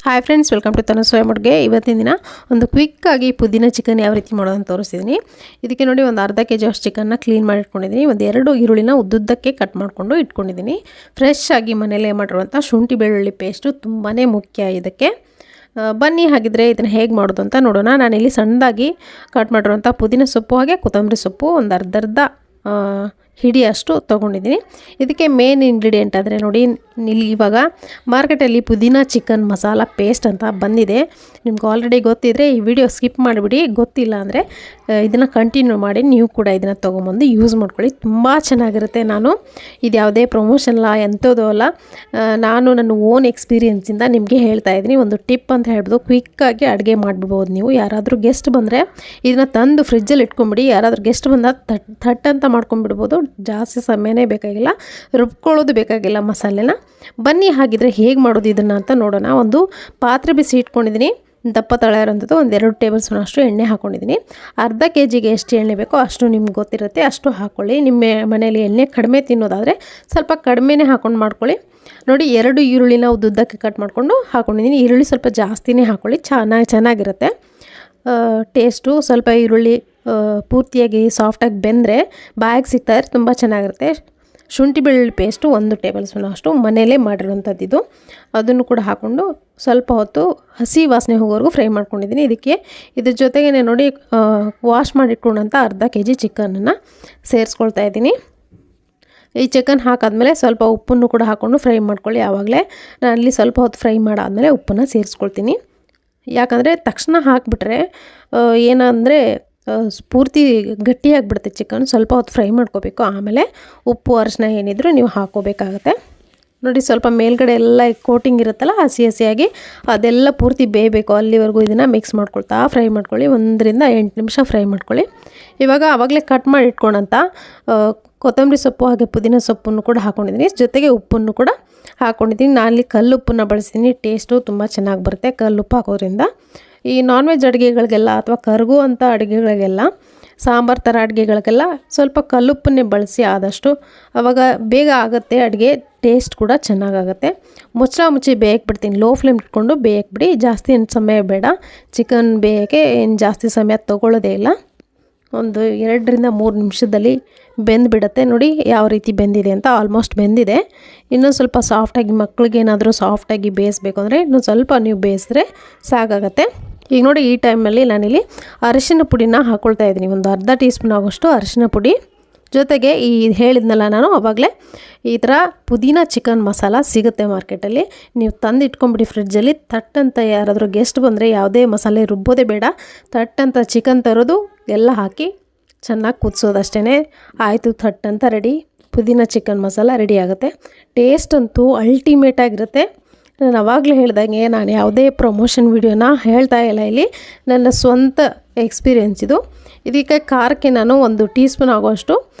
Hi friends, welcome to Tanu ಸ್ವಯಂ ಅಡುಗೆ. ಇವತ್ತಿನ ದಿನ ಒಂದು ಕ್ವಿಕ್ಕಾಗಿ ಪುದೀನ ಚಿಕನ್ ಯಾವ ರೀತಿ ಮಾಡೋದಂತ ತೋರಿಸ್ತಿದ್ದೀನಿ. ಇದಕ್ಕೆ ನೋಡಿ ಒಂದು ಅರ್ಧ ಕೆಜಿ ಅಷ್ಟು ಚಿಕನ್ನ ಕ್ಲೀನ್ ಮಾಡಿ ಇಟ್ಕೊಂಡಿದ್ದೀನಿ. ಒಂದು 2 ಈರುಳ್ಳಿನ ಉದ್ದುದ್ದಕ್ಕೆ ಕಟ್ ಮಾಡಿಕೊಂಡು ಇಟ್ಕೊಂಡಿದ್ದೀನಿ. ಫ್ರೆಶ್ ಆಗಿ ಮನೇಲೇ ಮಾಡಿರುವಂಥ ಶುಂಠಿ ಬೆಳ್ಳುಳ್ಳಿ ಪೇಸ್ಟು ತುಂಬಾ ಮುಖ್ಯ ಇದಕ್ಕೆ. ಬನ್ನಿ ಹಾಗಿದ್ರೆ ಇದನ್ನು ಹೇಗೆ ಮಾಡೋದು ಅಂತ ನೋಡೋಣ. ನಾನಿಲ್ಲಿ ಸಣ್ಣದಾಗಿ ಕಟ್ ಮಾಡಿರುವಂಥ ಪುದೀನ ಸೊಪ್ಪು ಹಾಗೆ ಕೊತ್ತಂಬರಿ ಸೊಪ್ಪು ಒಂದು ಅರ್ಧ ಹಿಡಿಯಷ್ಟು ತೊಗೊಂಡಿದ್ದೀನಿ. ಇದಕ್ಕೆ ಮೇನ್ ಇಂಗ್ರೀಡಿಯೆಂಟ್ ಅಂದರೆ ನೋಡಿ, ಇಲ್ಲಿ ಇವಾಗ ಮಾರ್ಕೆಟಲ್ಲಿ ಪುದೀನ ಚಿಕನ್ ಮಸಾಲ ಪೇಸ್ಟ್ ಅಂತ ಬಂದಿದೆ. ನಿಮ್ಗೆ ಆಲ್ರೆಡಿ ಗೊತ್ತಿದ್ದರೆ ಈ ವಿಡಿಯೋ ಸ್ಕಿಪ್ ಮಾಡಿಬಿಡಿ. ಗೊತ್ತಿಲ್ಲ ಅಂದರೆ ಇದನ್ನು ಕಂಟಿನ್ಯೂ ಮಾಡಿ ನೀವು ಕೂಡ ಇದನ್ನು ತೊಗೊಂಬಂದು ಯೂಸ್ ಮಾಡ್ಕೊಳ್ಳಿ. ತುಂಬ ಚೆನ್ನಾಗಿರುತ್ತೆ. ನಾನು ಇದು ಯಾವುದೇ ಪ್ರಮೋಷನ್ ಅಲ್ಲ, ಎಂಥದ್ದು ಅಲ್ಲ, ನಾನು ನನ್ನ ಓನ್ ಎಕ್ಸ್ಪೀರಿಯೆನ್ಸಿಂದ ನಿಮಗೆ ಹೇಳ್ತಾ ಇದ್ದೀನಿ. ಒಂದು ಟಿಪ್ ಅಂತ ಹೇಳ್ಬೋದು, ಕ್ವಿಕ್ಕಾಗಿ ಅಡುಗೆ ಮಾಡಿಬಿಡ್ಬೋದು ನೀವು. ಯಾರಾದರೂ ಗೆಸ್ಟ್ ಬಂದರೆ ಇದನ್ನು ತಂದು ಫ್ರಿಜ್ಜಲ್ಲಿ ಇಟ್ಕೊಂಬಿಡಿ. ಯಾರಾದರೂ ಗೆಸ್ಟ್ ಬಂದಾಗ ಥಟ್ ಅಂತ ಮಾಡ್ಕೊಂಡ್ಬಿಡ್ಬೋದು. ಜಾಸ್ತಿ ಸಮಯನೇ ಬೇಕಾಗಿಲ್ಲ, ರುಬ್ಕೊಳ್ಳೋದು ಬೇಕಾಗಿಲ್ಲ ಮಸಾಲೆನ. ಬನ್ನಿ ಹಾಗಿದ್ರೆ ಹೇಗೆ ಮಾಡೋದು ಇದನ್ನು ಅಂತ ನೋಡೋಣ. ಒಂದು ಪಾತ್ರೆ ಬಿಸಿ ಇಟ್ಕೊಂಡಿದ್ದೀನಿ. ದಪ್ಪ ತಳ ಇರೋಂಥದ್ದು ಒಂದು 2 ಟೇಬಲ್ ಸ್ಪೂನ್ ಅಷ್ಟು ಎಣ್ಣೆ ಹಾಕ್ಕೊಂಡಿದ್ದೀನಿ. ಅರ್ಧ ಕೆ ಜಿಗೆ ಎಷ್ಟು ಎಣ್ಣೆ ಬೇಕೋ ಅಷ್ಟು ನಿಮ್ಗೆ ಗೊತ್ತಿರುತ್ತೆ, ಅಷ್ಟು ಹಾಕ್ಕೊಳ್ಳಿ. ನಿಮ್ಮ ಮನೇಲಿ ಎಣ್ಣೆ ಕಡಿಮೆ ತಿನ್ನೋದಾದರೆ ಸ್ವಲ್ಪ ಕಡಿಮೆನೇ ಹಾಕ್ಕೊಂಡು ಮಾಡ್ಕೊಳ್ಳಿ. ನೋಡಿ, 2 ಈರುಳ್ಳಿನ ಉದ್ದುದ್ದಕ್ಕೆ ಕಟ್ ಮಾಡಿಕೊಂಡು ಹಾಕ್ಕೊಂಡಿದ್ದೀನಿ. ಈರುಳ್ಳಿ ಸ್ವಲ್ಪ ಜಾಸ್ತಿನೇ ಹಾಕ್ಕೊಳ್ಳಿ, ಚೆನ್ನಾಗಿರುತ್ತೆ ಟೇಸ್ಟು. ಸ್ವಲ್ಪ ಈರುಳ್ಳಿ ಪೂರ್ತಿಯಾಗಿ ಸಾಫ್ಟಾಗಿ ಬೆಂದರೆ ಬಾಯಿಗೆ ಸಿಗ್ತಾಯಿದ್ರೆ ತುಂಬ ಚೆನ್ನಾಗಿರುತ್ತೆ. ಶುಂಠಿ ಬೆಳ್ಳುಳ್ಳಿ ಪೇಸ್ಟು 1 ಟೇಬಲ್ ಸ್ಪೂನ್ ಅಷ್ಟು ಮನೆಯಲ್ಲೇ ಮಾಡಿರೋಂಥದ್ದು ಇದು. ಅದನ್ನು ಕೂಡ ಹಾಕ್ಕೊಂಡು ಸ್ವಲ್ಪ ಹೊತ್ತು ಹಸಿ ವಾಸನೆ ಹೋಗೋವರೆಗೂ ಫ್ರೈ ಮಾಡ್ಕೊಂಡಿದ್ದೀನಿ. ಇದ್ರ ಜೊತೆಗೇ ನೋಡಿ, ವಾಶ್ ಮಾಡಿಟ್ಕೊಂಡಂಥ ಅರ್ಧ ಕೆ ಜಿ ಚಿಕನನ್ನು ಸೇರಿಸ್ಕೊಳ್ತಾ ಇದ್ದೀನಿ. ಈ ಚಿಕನ್ ಹಾಕಾದ್ಮೇಲೆ ಸ್ವಲ್ಪ ಉಪ್ಪನ್ನು ಕೂಡ ಹಾಕ್ಕೊಂಡು ಫ್ರೈ ಮಾಡ್ಕೊಳ್ಳಿ. ಆವಾಗಲೇ ನಾನು ಅಲ್ಲಿ ಸ್ವಲ್ಪ ಹೊತ್ತು ಫ್ರೈ ಮಾಡಾದಮೇಲೆ ಉಪ್ಪನ್ನು ಸೇರಿಸ್ಕೊಳ್ತೀನಿ. ಯಾಕಂದರೆ ತಕ್ಷಣ ಹಾಕಿಬಿಟ್ರೆ ಏನಂದರೆ ಪೂರ್ತಿ ಗಟ್ಟಿಯಾಗಿಬಿಡುತ್ತೆ ಚಿಕನ್. ಸ್ವಲ್ಪ ಹೊತ್ತು ಫ್ರೈ ಮಾಡ್ಕೋಬೇಕು. ಆಮೇಲೆ ಉಪ್ಪು ಅರಿಶಿನ ಏನಿದ್ರು ನೀವು ಹಾಕ್ಕೋಬೇಕಾಗತ್ತೆ. ನೋಡಿ, ಸ್ವಲ್ಪ ಮೇಲ್ಗಡೆ ಎಲ್ಲ ಕೋಟಿಂಗ್ ಇರುತ್ತಲ್ಲ ಹಸಿಯಾಗಿ, ಅದೆಲ್ಲ ಪೂರ್ತಿ ಬೇಯಬೇಕು. ಅಲ್ಲಿವರೆಗೂ ಇದನ್ನು ಮಿಕ್ಸ್ ಮಾಡ್ಕೊಳ್ತಾ ಫ್ರೈ ಮಾಡ್ಕೊಳ್ಳಿ. 1 ರಿಂದ 8 ನಿಮಿಷ ಫ್ರೈ ಮಾಡ್ಕೊಳ್ಳಿ. ಇವಾಗ ಆವಾಗಲೇ ಕಟ್ ಮಾಡಿ ಇಟ್ಕೊಂಡಂಥ ಕೊತ್ತಂಬರಿ ಸೊಪ್ಪು ಹಾಗೆ ಪುದೀನ ಸೊಪ್ಪನ್ನು ಕೂಡ ಹಾಕ್ಕೊಂಡಿದ್ದೀನಿ. ಜೊತೆಗೆ ಉಪ್ಪನ್ನು ಕೂಡ ಹಾಕ್ಕೊಂಡಿದ್ದೀನಿ. ನಾನಲ್ಲಿ ಕಲ್ಲುಪ್ಪನ್ನು ಬಳಸ್ತೀನಿ. ಟೇಸ್ಟು ತುಂಬ ಚೆನ್ನಾಗಿ ಬರುತ್ತೆ ಕಲ್ಲುಪ್ಪು ಹಾಕೋದ್ರಿಂದ. ಈ ನಾನ್ ವೆಜ್ ಅಡುಗೆಗಳಿಗೆಲ್ಲ ಅಥವಾ ಕರಗುವಂಥ ಅಡುಗೆಗಳಿಗೆಲ್ಲ, ಸಾಂಬಾರು ಥರ ಅಡುಗೆಗಳಿಗೆಲ್ಲ ಸ್ವಲ್ಪ ಕಲ್ಲುಪ್ಪನ್ನೇ ಬಳಸಿ ಆದಷ್ಟು. ಆವಾಗ ಬೇಗ ಆಗುತ್ತೆ ಅಡುಗೆ, ಟೇಸ್ಟ್ ಕೂಡ ಚೆನ್ನಾಗಾಗುತ್ತೆ. ಮುಚ್ಚಿ ಬೇಯಕ್ಕೆ ಬಿಡ್ತೀನಿ. ಲೋ ಫ್ಲೇಮ್ ಇಟ್ಕೊಂಡು ಬೇಯಕ್ಕೆ ಬಿಡಿ. ಜಾಸ್ತಿ ಏನು ಸಮಯ ಬೇಡ. ಚಿಕನ್ ಬೇಯೋಕ್ಕೆ ಏನು ಜಾಸ್ತಿ ಸಮಯ ತೊಗೊಳ್ಳೋದೇ ಇಲ್ಲ. ಒಂದು 2 ರಿಂದ 3 ನಿಮಿಷದಲ್ಲಿ ಬೆಂದುಬಿಡುತ್ತೆ. ನೋಡಿ ಯಾವ ರೀತಿ ಬೆಂದಿದೆ ಅಂತ. ಆಲ್ಮೋಸ್ಟ್ ಬೆಂದಿದೆ. ಇನ್ನೊಂದು ಸ್ವಲ್ಪ ಸಾಫ್ಟಾಗಿ, ಮಕ್ಕಳಿಗೇನಾದರೂ ಸಾಫ್ಟಾಗಿ ಬೇಯಿಸ್ಬೇಕು ಅಂದರೆ ಇನ್ನೊಂದು ಸ್ವಲ್ಪ ನೀವು ಬೇಯಿಸಿದ್ರೆ ಸಾಕಾಗತ್ತೆ. ಈಗ ನೋಡಿ, ಈ ಟೈಮಲ್ಲಿ ನಾನಿಲ್ಲಿ ಅರಿಶಿನ ಪುಡಿನ ಹಾಕ್ಕೊಳ್ತಾ ಇದ್ದೀನಿ. ಒಂದು ಅರ್ಧ ಟೀ ಸ್ಪೂನ್ ಆಗೋಷ್ಟು ಅರಿಶಿನ ಪುಡಿ. ಜೊತೆಗೆ ಈ ಹೇಳಿದ್ನಲ್ಲ ನಾನು ಆವಾಗಲೇ, ಈ ಥರ ಪುದೀನ ಚಿಕನ್ ಮಸಾಲ ಸಿಗುತ್ತೆ ಮಾರ್ಕೆಟಲ್ಲಿ. ನೀವು ತಂದು ಇಟ್ಕೊಂಬಿಡಿ ಫ್ರಿಡ್ಜಲ್ಲಿ. ಥಟ್ಟಂತ ಯಾರಾದರೂ ಗೆಸ್ಟ್ ಬಂದರೆ ಯಾವುದೇ ಮಸಾಲೆ ರುಬ್ಬೋದೇ ಬೇಡ. ಥಟ್ಟಂತ ಚಿಕನ್ ತರೋದು, ಎಲ್ಲ ಹಾಕಿ ಚೆನ್ನಾಗಿ ಕುದಿಸೋದಷ್ಟೇ. ಆಯಿತು, ಥಟ್ಟಂತ ರೆಡಿ. ಪುದೀನ ಚಿಕನ್ ಮಸಾಲ ರೆಡಿ ಆಗುತ್ತೆ. ಟೇಸ್ಟ್ ಅಂತೂ ಅಲ್ಟಿಮೇಟ್ ಆಗಿರುತ್ತೆ. ನಾನು ಆವಾಗಲೇ ಹೇಳ್ದಂಗೆ ನಾನು ಯಾವುದೇ ಪ್ರಮೋಷನ್ ವೀಡಿಯೋನ ಹೇಳ್ತಾ ಇಲ್ಲ ಇಲ್ಲಿ, ನನ್ನ ಸ್ವಂತ ಎಕ್ಸ್ಪೀರಿಯೆನ್ಸ್ ಇದು. ಇದಕ್ಕೆ ಖಾರಕ್ಕೆ ನಾನು 1 ಟೀ ಸ್ಪೂನ್ ಆಗೋಷ್ಟು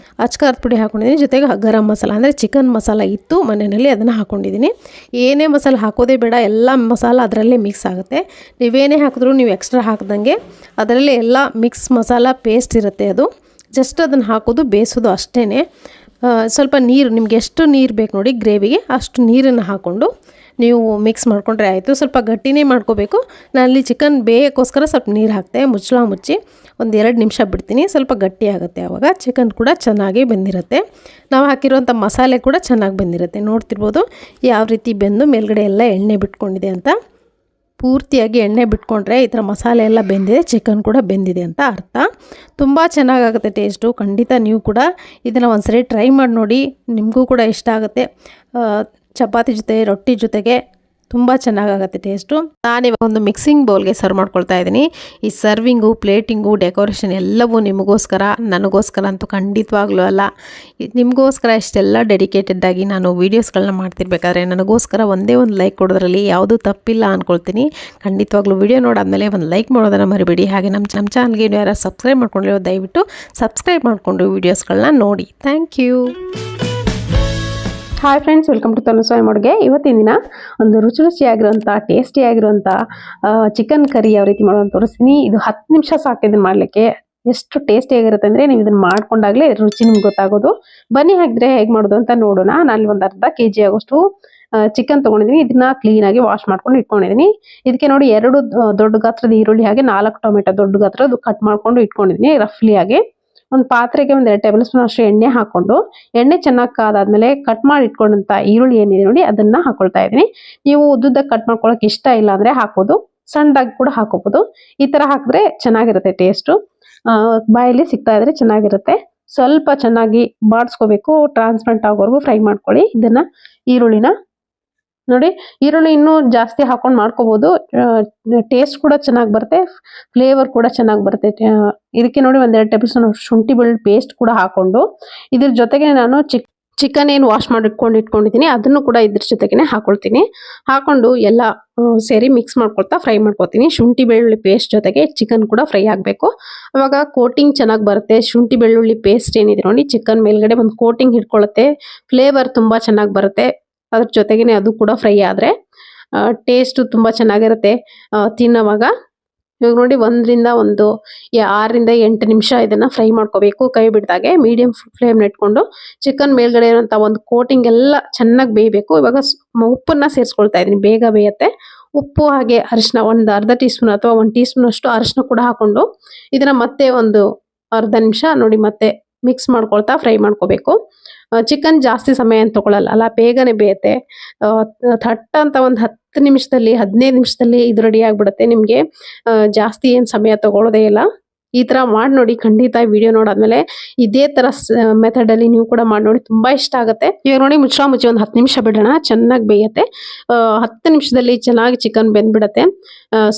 ಅಚ್ಕಾರದ ಪುಡಿ ಹಾಕ್ಕೊಂಡಿದ್ದೀನಿ. ಜೊತೆಗೆ ಗರಂ ಮಸಾಲ ಅಂದರೆ ಚಿಕನ್ ಮಸಾಲ ಇತ್ತು ಮನೆಯಲ್ಲಿ, ಅದನ್ನು ಹಾಕ್ಕೊಂಡಿದ್ದೀನಿ. ಏನೇ ಮಸಾಲ ಹಾಕೋದೇ ಬೇಡ, ಎಲ್ಲ ಮಸಾಲ ಅದರಲ್ಲೇ ಮಿಕ್ಸ್ ಆಗುತ್ತೆ. ನೀವೇನೇ ಹಾಕಿದ್ರೂ ನೀವು ಎಕ್ಸ್ಟ್ರಾ ಹಾಕ್ದಂಗೆ ಅದರಲ್ಲೇ ಎಲ್ಲ ಮಿಕ್ಸ್ ಮಸಾಲ ಪೇಸ್ಟ್ ಇರುತ್ತೆ. ಅದು ಜಸ್ಟ್ ಅದನ್ನು ಹಾಕೋದು, ಬೇಯಿಸೋದು ಅಷ್ಟೇ. ಸ್ವಲ್ಪ ನೀರು, ನಿಮ್ಗೆ ಎಷ್ಟು ನೀರು ಬೇಕು ನೋಡಿ ಗ್ರೇವಿಗೆ ಅಷ್ಟು ನೀರನ್ನು ಹಾಕ್ಕೊಂಡು ನೀವು ಮಿಕ್ಸ್ ಮಾಡಿಕೊಂಡ್ರೆ ಆಯಿತು. ಸ್ವಲ್ಪ ಗಟ್ಟಿನೇ ಮಾಡ್ಕೋಬೇಕು. ನಾನಲ್ಲಿ ಚಿಕನ್ ಬೇಯಕ್ಕೋಸ್ಕರ ಸ್ವಲ್ಪ ನೀರು ಹಾಕ್ತೆ. ಮುಚ್ಚಿ ಒಂದು 2 ನಿಮಿಷ ಬಿಡ್ತೀನಿ. ಸ್ವಲ್ಪ ಗಟ್ಟಿ ಆಗುತ್ತೆ. ಆವಾಗ ಚಿಕನ್ ಕೂಡ ಚೆನ್ನಾಗಿ ಬೆಂದಿರುತ್ತೆ. ನಾವು ಹಾಕಿರುವಂಥ ಮಸಾಲೆ ಕೂಡ ಚೆನ್ನಾಗಿ ಬೆಂದಿರುತ್ತೆ. ನೋಡ್ತಿರ್ಬೋದು ಯಾವ ರೀತಿ ಬೆಂದು ಮೇಲ್ಗಡೆ ಎಲ್ಲ ಎಣ್ಣೆ ಬಿಟ್ಕೊಂಡಿದೆ ಅಂತ. ಪೂರ್ತಿಯಾಗಿ ಎಣ್ಣೆ ಬಿಟ್ಕೊಂಡ್ರೆ ಈ ಥರ ಮಸಾಲೆ ಎಲ್ಲ ಬೆಂದಿದೆ, ಚಿಕನ್ ಕೂಡ ಬೆಂದಿದೆ ಅಂತ ಅರ್ಥ. ತುಂಬ ಚೆನ್ನಾಗಾಗುತ್ತೆ ಟೇಸ್ಟು. ಖಂಡಿತ ನೀವು ಕೂಡ ಇದನ್ನು ಒಂದ್ಸರಿ ಟ್ರೈ ಮಾಡಿ ನೋಡಿ, ನಿಮಗೂ ಕೂಡ ಇಷ್ಟ ಆಗುತ್ತೆ. ಚಪಾತಿ ಜೊತೆ, ರೊಟ್ಟಿ ಜೊತೆಗೆ ತುಂಬ ಚೆನ್ನಾಗಾಗುತ್ತೆ ಟೇಸ್ಟು. ನಾನಿವಾಗ ಒಂದು ಮಿಕ್ಸಿಂಗ್ ಬೌಲ್ಗೆ ಸರ್ವ್ ಮಾಡ್ಕೊಳ್ತಾ ಇದ್ದೀನಿ. ಈ ಸರ್ವಿಂಗು, ಪ್ಲೇಟಿಂಗು, ಡೆಕೋರೇಷನ್ ಎಲ್ಲವೂ ನಿಮಗೋಸ್ಕರ, ನನಗೋಸ್ಕರ ಅಂತೂ ಖಂಡಿತವಾಗ್ಲೂ ಅಲ್ಲ. ನಿಮಗೋಸ್ಕರ ಇಷ್ಟೆಲ್ಲ ಡೆಡಿಕೇಟೆಡ್ಡಾಗಿ ನಾನು ವೀಡಿಯೋಸ್ಗಳನ್ನ ಮಾಡ್ತಿರ್ಬೇಕಾದ್ರೆ ನನಗೋಸ್ಕರ ಒಂದೇ ಒಂದು ಲೈಕ್ ಕೊಡೋದ್ರಲ್ಲಿ ಯಾವುದೂ ತಪ್ಪಿಲ್ಲ ಅಂದ್ಕೊಳ್ತೀನಿ. ಖಂಡಿತವಾಗ್ಲೂ ವಿಡಿಯೋ ನೋಡಾದ್ಮೇಲೆ ಒಂದು ಲೈಕ್ ಮಾಡೋದನ್ನು ಮರಿಬೇಡಿ. ಹಾಗೆ ನಮ್ಮ ಚಾನಲ್ಗೆ ಯಾರು ಸಬ್ಸ್ಕ್ರೈಬ್ ಮಾಡ್ಕೊಂಡಿರೋ ದಯವಿಟ್ಟು ಸಬ್ಸ್ಕ್ರೈಬ್ ಮಾಡಿಕೊಂಡು ವೀಡಿಯೋಸ್ಗಳನ್ನ ನೋಡಿ. Thank you. Hi friends, welcome to Tanu ಸ್ವಯಂ ಅಡುಗೆ. ಇವತ್ತಿನ ದಿನ ಒಂದು ರುಚಿಯಾಗಿರುವಂಥ, ಟೇಸ್ಟಿಯಾಗಿರುವಂಥ ಚಿಕನ್ ಕರಿ ಯಾವ ರೀತಿ ಮಾಡೋದು ತೋರಿಸ್ತೀನಿ. ಇದು 10 ನಿಮಿಷ ಸಾಕು ಇದನ್ನು ಮಾಡಲಿಕ್ಕೆ. ಎಷ್ಟು ಟೇಸ್ಟಿಯಾಗಿರುತ್ತೆ ಅಂದರೆ ನೀವು ಇದನ್ನು ಮಾಡ್ಕೊಂಡಾಗಲೇ ರುಚಿ ನಿಮ್ಗೆ ಗೊತ್ತಾಗೋದು. ಬನ್ನಿ ಹಾಗಿದ್ರೆ ಹೇಗೆ ಮಾಡೋದು ಅಂತ ನೋಡೋಣ. ನಾನು ಒಂದು ಅರ್ಧ ಕೆಜಿ ಆಗೋಷ್ಟು ಚಿಕನ್ ತೊಗೊಂಡಿದ್ದೀನಿ. ಇದನ್ನ ಕ್ಲೀನಾಗಿ ವಾಶ್ ಮಾಡ್ಕೊಂಡು ಇಟ್ಕೊಂಡಿದ್ದೀನಿ. ಇದಕ್ಕೆ ನೋಡಿ 2 ದೊಡ್ಡ ಗಾತ್ರದ ಈರುಳ್ಳಿ ಹಾಗೆ 4 ಟೊಮೆಟೊ ದೊಡ್ಡ ಗಾತ್ರದ್ದು ಕಟ್ ಮಾಡ್ಕೊಂಡು ಇಟ್ಕೊಂಡಿದ್ದೀನಿ ರಫ್ಲಿ ಆಗಿ. ಒಂದು ಪಾತ್ರೆಗೆ 2 ಟೇಬಲ್ ಸ್ಪೂನ್ ಅಷ್ಟು ಎಣ್ಣೆ ಹಾಕೊಂಡು ಎಣ್ಣೆ ಚೆನ್ನಾಗಿ ಕಾದಾದ್ಮೇಲೆ ಕಟ್ ಮಾಡಿ ಇಟ್ಕೊಂಡಂತ ಈರುಳ್ಳಿ ಏನಿದೆ ನೋಡಿ ಅದನ್ನ ಹಾಕೊಳ್ತಾ ಇದ್ದೀನಿ. ನೀವು ಉದ್ದುದ್ದಕ್ಕೆ ಕಟ್ ಮಾಡ್ಕೊಳಕ್ ಇಷ್ಟ ಇಲ್ಲ ಅಂದ್ರೆ ಹಾಕೋದು, ಸಣ್ಣದಾಗಿ ಕೂಡ ಹಾಕೋಬಹುದು. ಈ ತರ ಹಾಕಿದ್ರೆ ಚೆನ್ನಾಗಿರುತ್ತೆ ಟೇಸ್ಟು. ಬಾಯಲ್ಲಿ ಸಿಗ್ತಾ ಇದ್ರೆ ಚೆನ್ನಾಗಿರುತ್ತೆ. ಸ್ವಲ್ಪ ಚೆನ್ನಾಗಿ ಬಾಡಿಸ್ಕೋಬೇಕು, ಟ್ರಾನ್ಸ್ಪರೆಂಟ್ ಆಗೋವರೆಗೂ ಫ್ರೈ ಮಾಡ್ಕೊಳ್ಳಿ ಇದನ್ನ ಈರುಳ್ಳಿನ. ನೋಡಿ ಈರುಳ್ಳಿ ಇನ್ನೂ ಜಾಸ್ತಿ ಹಾಕೊಂಡು ಮಾಡ್ಕೋಬಹುದು, ಟೇಸ್ಟ್ ಕೂಡ ಚೆನ್ನಾಗಿ ಬರುತ್ತೆ, ಫ್ಲೇವರ್ ಕೂಡ ಚೆನ್ನಾಗಿ ಬರುತ್ತೆ. ಇದಕ್ಕೆ ನೋಡಿ 1-2 ಟೇಬಲ್ ಸ್ಪೂನ್ ಶುಂಠಿ ಬೆಳ್ಳುಳ್ಳಿ ಪೇಸ್ಟ್ ಕೂಡ ಹಾಕೊಂಡು ಇದ್ರ ಜೊತೆಗೆ ನಾನು ಚಿಕನ್ ಏನು ವಾಶ್ ಮಾಡಿ ಇಟ್ಕೊಂಡಿದ್ದೀನಿ ಅದನ್ನು ಕೂಡ ಇದ್ರ ಜೊತೆಗೆ ಹಾಕೊಳ್ತೀನಿ. ಹಾಕೊಂಡು ಎಲ್ಲ ಸೇರಿ ಮಿಕ್ಸ್ ಮಾಡ್ಕೊಳ್ತಾ ಫ್ರೈ ಮಾಡ್ಕೊತೀನಿ. ಶುಂಠಿ ಬೆಳ್ಳುಳ್ಳಿ ಪೇಸ್ಟ್ ಜೊತೆಗೆ ಚಿಕನ್ ಕೂಡ ಫ್ರೈ ಆಗಬೇಕು. ಅವಾಗ ಕೋಟಿಂಗ್ ಚೆನ್ನಾಗಿ ಬರುತ್ತೆ. ಶುಂಠಿ ಬೆಳ್ಳುಳ್ಳಿ ಪೇಸ್ಟ್ ಏನಿದೆ ನೋಡಿ ಚಿಕನ್ ಮೇಲ್ಗಡೆ ಒಂದು ಕೋಟಿಂಗ್ ಹಿಡ್ಕೊಳ್ಳುತ್ತೆ, ಫ್ಲೇವರ್ ತುಂಬಾ ಚೆನ್ನಾಗಿ ಬರುತ್ತೆ. ಅದ್ರ ಜೊತೆಗೇನೆ ಅದು ಕೂಡ ಫ್ರೈ ಆದ್ರೆ ಟೇಸ್ಟ್ ತುಂಬಾ ಚೆನ್ನಾಗಿರುತ್ತೆ ತಿನ್ನೋವಾಗ. ಇವಾಗ ನೋಡಿ 6ರಿಂದ 8 ನಿಮಿಷ ಇದನ್ನ ಫ್ರೈ ಮಾಡ್ಕೋಬೇಕು ಕೈ ಬಿಡ್ದಾಗೆ. ಮೀಡಿಯಂ ಫ್ಲೇಮ್ ಇಟ್ಕೊಂಡು ಚಿಕನ್ ಮೇಲ್ಗಡೆ ಇರುವಂತ ಒಂದು ಕೋಟಿಂಗ್ ಎಲ್ಲ ಚೆನ್ನಾಗಿ ಬೇಯಬೇಕು. ಇವಾಗ ಉಪ್ಪನ್ನ ಸೇರಿಸ್ಕೊಳ್ತಾ ಇದೀನಿ, ಬೇಗ ಬೇಯುತ್ತೆ. ಉಪ್ಪು ಹಾಗೆ ಅರಿಶಿನ 1/2 ಟೀ ಸ್ಪೂನ್ ಅಥವಾ 1 ಟೀ ಸ್ಪೂನ್ ಅಷ್ಟು ಅರಿಶಿನ ಕೂಡ ಹಾಕೊಂಡು ಇದನ್ನ ಮತ್ತೆ ಒಂದು ಅರ್ಧ ನಿಮಿಷ ನೋಡಿ ಮತ್ತೆ ಮಿಕ್ಸ್ ಮಾಡ್ಕೊಳ್ತಾ ಫ್ರೈ ಮಾಡ್ಕೋಬೇಕು. ಚಿಕನ್ ಜಾಸ್ತಿ ಸಮಯ ಏನು ತಗೊಳ್ಳಲ್ಲ ಅಲ್ಲ, ಬೇಗನೆ ಬೇಯುತ್ತೆ. ಥಟ್ ಅಂತ ಒಂದು 10 ನಿಮಿಷದಲ್ಲಿ 15 ನಿಮಿಷದಲ್ಲಿ ಇದು ರೆಡಿ ಆಗ್ಬಿಡುತ್ತೆ. ನಿಮ್ಗೆ ಜಾಸ್ತಿ ಏನು ಸಮಯ ತಗೊಳ್ಳೋದೇ ಇಲ್ಲ. ಈ ತರ ಮಾಡಿ ನೋಡಿ, ಖಂಡಿತ ವಿಡಿಯೋ ನೋಡಾದ್ಮೇಲೆ ಇದೇ ತರ ಮೆಥಡ್ ಅಲ್ಲಿ ನೀವು ಕೂಡ ಮಾಡಿ ನೋಡಿ, ತುಂಬಾ ಇಷ್ಟ ಆಗುತ್ತೆ. ಇವಾಗ ನೋಡಿ ಮುಚ್ಚಿ ಒಂದು 10 ನಿಮಿಷ ಬಿಡೋಣ, ಚೆನ್ನಾಗಿ ಬೇಯುತ್ತೆ. 10 ನಿಮಿಷದಲ್ಲಿ ಚೆನ್ನಾಗಿ ಚಿಕನ್ ಬೆಂದ್ಬಿಡತ್ತೆ.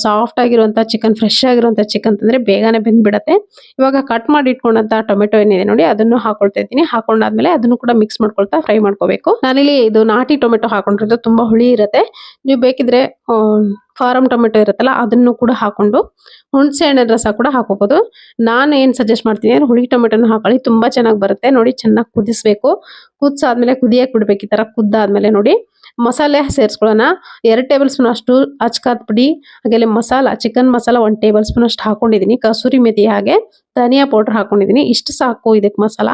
ಸಾಫ್ಟ್ ಆಗಿರುವಂತ ಚಿಕನ್, ಫ್ರೆಶ್ ಆಗಿರುವಂತ ಚಿಕನ್ ತಂದ್ರೆ ಬೇಗನೆ ಬೆಂದ್ಬಿಡತ್ತೆ. ಇವಾಗ ಕಟ್ ಮಾಡಿ ಇಟ್ಕೊಂಡಂತ ಟೊಮೆಟೊ ಏನಿದೆ ನೋಡಿ ಅದನ್ನು ಹಾಕೊಳ್ತಾ ಇದ್ದೀನಿ. ಹಾಕೊಂಡಾದ್ಮೇಲೆ ಅದನ್ನು ಕೂಡ ಮಿಕ್ಸ್ ಮಾಡ್ಕೊಳ್ತಾ ಫ್ರೈ ಮಾಡ್ಕೋಬೇಕು. ನಾನಿಲ್ಲಿ ಇದು ನಾಟಿ ಟೊಮೆಟೊ ಹಾಕೊಂಡಿರೋದು ತುಂಬಾ ಹುಳಿ ಇರುತ್ತೆ. ನೀವು ಬೇಕಿದ್ರೆ ಫಾರಂ ಟೊಮೆಟೊ ಇರುತ್ತಲ್ಲ ಅದನ್ನು ಕೂಡ ಹಾಕೊಂಡು ಹುಣಸೆ ಹಣ್ಣಿನ ರಸ ಕೂಡ ಹಾಕೋಬಹುದು. ನಾನು ಏನ್ ಸಜೆಸ್ಟ್ ಮಾಡ್ತೀನಿ ಅಂದ್ರೆ ಹುಳಿ ಟೊಮೆಟೊನ ಹಾಕೊಳ್ಳಿ, ತುಂಬಾ ಚೆನ್ನಾಗಿ ಬರುತ್ತೆ. ನೋಡಿ ಚೆನ್ನಾಗಿ ಕುದಿಸ್ಬೇಕು. ಕುದಿಸಾದ್ಮೇಲೆ ಕುದಿಯಕ್ ಬಿಡ್ಬೇಕು. ಈ ತರ ಕುದ್ದಾದ್ಮೇಲೆ ನೋಡಿ ಮಸಾಲೆ ಸೇರಿಸ್ಕೊಳ್ಳೋಣ. 2 ಟೇಬಲ್ ಸ್ಪೂನ್ ಅಷ್ಟು ಅಚ್ಕಾದ ಪುಡಿ, ಹಾಗೆ masala, chicken masala 1 table spoon ಅಷ್ಟು ಹಾಕೊಂಡಿದೀನಿ. ಕಸೂರಿ ಮೆಥಿ ಹಾಗೆ ಧನಿಯಾ ಪೌಡರ್ ಹಾಕೊಂಡಿದೀನಿ. ಇಷ್ಟು ಸಾಕು ಇದಕ್ಕೆ ಮಸಾಲ.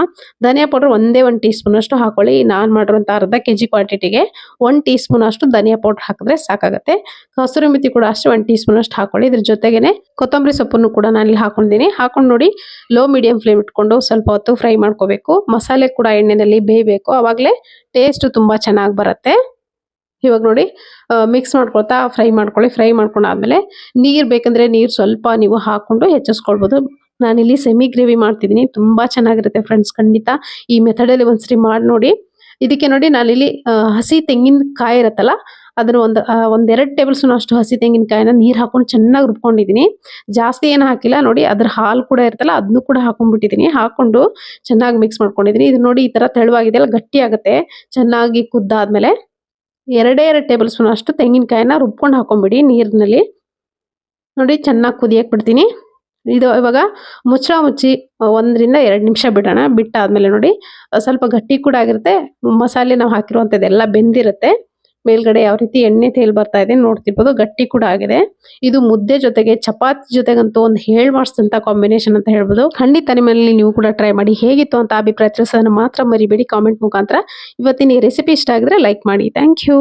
ಧನಿಯಾ ಪೌಡರ್ 1 ಟೀ ಸ್ಪೂನ್ ಅಷ್ಟು ಹಾಕೊಳ್ಳಿ. ನಾನ್ ಮಾಡಿರುವಂತ ಅರ್ಧ ಕೆಜಿ ಕ್ವಾಂಟಿಟಿಗೆ 1 ಟೀ ಸ್ಪೂನ್ ಅಷ್ಟು ಧನಿಯಾ ಪೌಡರ್ ಹಾಕಿದ್ರೆ ಸಾಕಾಗುತ್ತೆ. ಕಸೂರಿ ಮೆಥಿ ಕೂಡ ಅಷ್ಟು 1 ಟೀ ಸ್ಪೂನ್ ಅಷ್ಟು ಹಾಕೊಳ್ಳಿ. ಇದ್ರ ಜೊತೆಗೇನೆ ಕೊತ್ತಂಬರಿ ಸೊಪ್ಪನ್ನು ಕೂಡ ನಾನು ಇಲ್ಲಿ ಹಾಕೊಂಡಿದ್ದೀನಿ. ಹಾಕೊಂಡು ನೋಡಿ ಲೋ ಮೀಡಿಯಂ ಫ್ಲೇಮ್ ಇಟ್ಕೊಂಡು ಸ್ವಲ್ಪ ಹೊತ್ತು ಫ್ರೈ ಮಾಡ್ಕೋಬೇಕು. ಮಸಾಲೆ ಕೂಡ ಎಣ್ಣೆನಲ್ಲಿ ಬೇಯಬೇಕು, ಅವಾಗಲೇ ಟೇಸ್ಟ್ ತುಂಬಾ ಚೆನ್ನಾಗಿ ಬರುತ್ತೆ. ಇವಾಗ ನೋಡಿ ಮಿಕ್ಸ್ ಮಾಡ್ಕೊಳ್ತಾ ಫ್ರೈ ಮಾಡ್ಕೊಳ್ಳಿ. ಫ್ರೈ ಮಾಡ್ಕೊಂಡಾದ್ಮೇಲೆ ನೀರ್ ಬೇಕಂದ್ರೆ ನೀರ್ ಸ್ವಲ್ಪ ನೀವು ಹಾಕೊಂಡು ಹೆಚ್ಚಿಸ್ಕೊಳ್ಬಹುದು. ನಾನಿಲ್ಲಿ ಸೆಮಿ ಗ್ರೇವಿ ಮಾಡ್ತಿದ್ದೀನಿ, ತುಂಬಾ ಚೆನ್ನಾಗಿರುತ್ತೆ ಫ್ರೆಂಡ್ಸ್. ಖಂಡಿತ ಈ ಮೆಥಡ್ ಅಲ್ಲಿ ಒಂದ್ಸರಿ ಮಾಡಿ ನೋಡಿ. ಇದಕ್ಕೆ ನೋಡಿ ನಾನಿಲ್ಲಿ ಹಸಿ ತೆಂಗಿನಕಾಯಿ ಇರತ್ತಲ್ಲ ಅದನ್ನ 1-2 ಟೇಬಲ್ ಸ್ಪೂನ್ ಅಷ್ಟು ಹಸಿ ತೆಂಗಿನಕಾಯಿನ ನೀರ್ ಹಾಕೊಂಡು ಚೆನ್ನಾಗಿ ರುಬ್ಕೊಂಡಿದೀನಿ. ಜಾಸ್ತಿ ಏನು ಹಾಕಿಲ್ಲ. ನೋಡಿ ಅದ್ರ ಹಾಲು ಕೂಡ ಇರ್ತಲ್ಲ ಅದನ್ನು ಕೂಡ ಹಾಕೊಂಡ್ಬಿಟ್ಟಿದೀನಿ. ಹಾಕೊಂಡು ಚೆನ್ನಾಗಿ ಮಿಕ್ಸ್ ಮಾಡ್ಕೊಂಡಿದೀನಿ. ಇದು ನೋಡಿ ಈ ತರ ತೆಳುವಾಗಿದೆ ಅಲ್ಲ, ಗಟ್ಟಿ ಆಗುತ್ತೆ. ಚೆನ್ನಾಗಿ ಕುದ್ದಾದ್ಮೇಲೆ 2 ಟೇಬಲ್ ಸ್ಪೂನ್ ಅಷ್ಟು ತೆಂಗಿನಕಾಯಿನ ರುಬ್ಕೊಂಡು ಹಾಕೊಂಡ್ಬಿಡಿ ನೀರಿನಲ್ಲಿ. ನೋಡಿ ಚೆನ್ನಾಗಿ ಕುದಿಯಕ್ ಬಿಡ್ತೀನಿ. ಇದು ಇವಾಗ ಮುಚ್ಚಿ 1ರಿಂದ 2 ನಿಮಿಷ ಬಿಡೋಣ. ಬಿಟ್ಟಾದ್ಮೇಲೆ ನೋಡಿ ಸ್ವಲ್ಪ ಗಟ್ಟಿ ಕೂಡ ಆಗಿರುತ್ತೆ. ಮಸಾಲೆ ನಾವು ಹಾಕಿರುವಂತದ್ದೆಲ್ಲ ಬೆಂದಿರುತ್ತೆ. ಮೇಲ್ಗಡೆ ಯಾವ ರೀತಿ ಎಣ್ಣೆ ತೇಲ್ ಬರ್ತಾ ಇದೆ ನೋಡ್ತಿರ್ಬೋದು, ಗಟ್ಟಿ ಕೂಡ ಆಗಿದೆ. ಇದು ಮುದ್ದೆ ಜೊತೆಗೆ ಚಪಾತಿ ಜೊತೆಗಂತೂ ಒಂದು ಮಾಡಿಸಿದಂತ ಕಾಂಬಿನೇಷನ್ ಅಂತ ಹೇಳ್ಬೋದು. ಖಂಡಿತ ನಿಮ್ಮಲ್ಲಿ ನೀವು ಕೂಡ ಟ್ರೈ ಮಾಡಿ. ಹೇಗಿತ್ತು ಅಂತ ಅಭಿಪ್ರಾಯ ತಿಳಿಸೋದನ್ನ ಮಾತ್ರ ಮರಿಬೇಡಿ ಕಾಮೆಂಟ್ ಮುಖಾಂತರ. ಇವತ್ತಿನ ಈ ರೆಸಿಪಿ ಇಷ್ಟ ಆಗಿದ್ರೆ ಲೈಕ್ ಮಾಡಿ. Thank you.